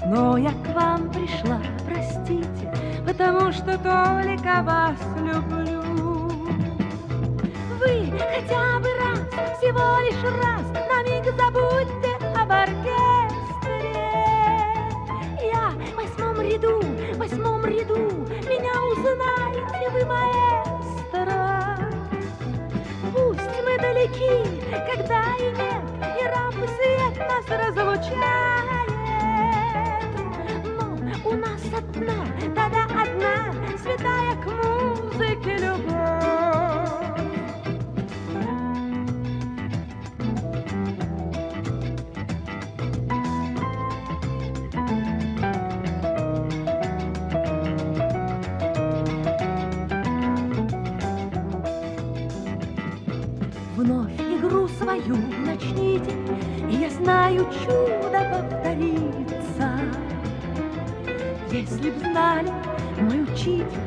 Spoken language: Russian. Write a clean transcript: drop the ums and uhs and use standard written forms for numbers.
Но я к вам пришла, простите, потому что только вас люблю. Вы хотя бы раз, всего лишь раз, на миг забудьте об оркестре. Я в восьмом ряду, меня узнаете вы, маэстро. Пусть мы далеки, когда и нет, и рампы свет нас разлучает. Но у нас одна, да-да, одна, святая к музыке любовь. Вновь игру свою начните, и я знаю, чудо повторится. Если б знали мой учитель,